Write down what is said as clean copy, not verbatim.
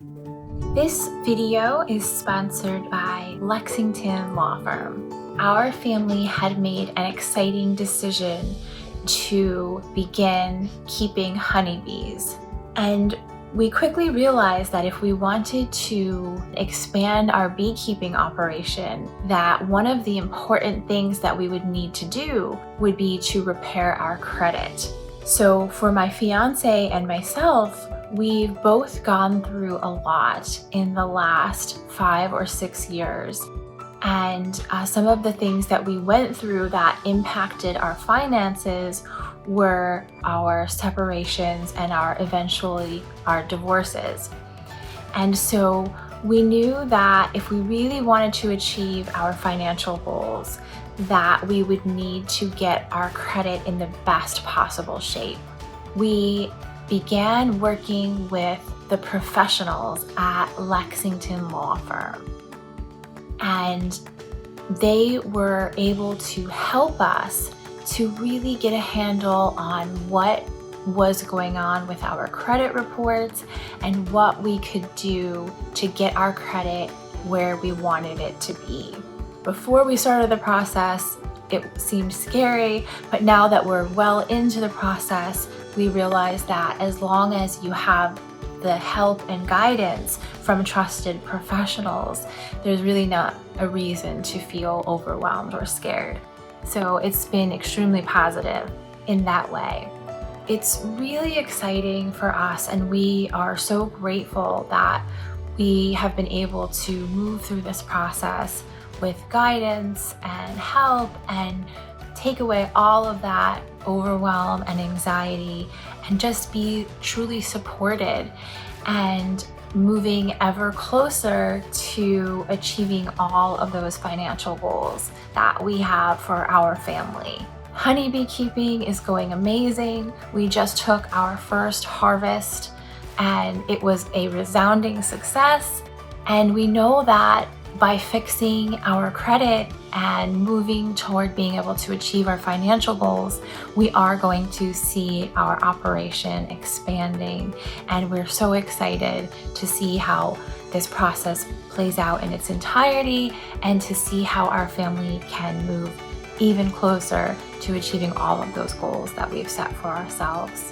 This video is sponsored by Lexington Law Firm. Our family had made an exciting decision to begin keeping honeybees, and we quickly realized that if we wanted to expand our beekeeping operation, that one of the important things that we would need to do would be to repair our credit. So for my fiance and myself, we've both gone through a lot in the last 5 or 6 years. And some of the things that we went through that impacted our finances were our separations and eventually our divorces. And so we knew that if we really wanted to achieve our financial goals, that we would need to get our credit in the best possible shape. We began working with the professionals at Lexington Law Firm, and they were able to help us to really get a handle on what was going on with our credit reports and what we could do to get our credit where we wanted it to be. Before we started the process, it seemed scary, but now that we're well into the process, we realize that as long as you have the help and guidance from trusted professionals, there's really not a reason to feel overwhelmed or scared. So it's been extremely positive in that way. It's really exciting for us, and we are so grateful that we have been able to move through this process with guidance and help and take away all of that overwhelm and anxiety and just be truly supported and moving ever closer to achieving all of those financial goals that we have for our family. Honeybee keeping is going amazing. We just took our first harvest and it was a resounding success. And we know that by fixing our credit and moving toward being able to achieve our financial goals, we are going to see our operation expanding. And we're so excited to see how this process plays out in its entirety and to see how our family can move even closer to achieving all of those goals that we've set for ourselves.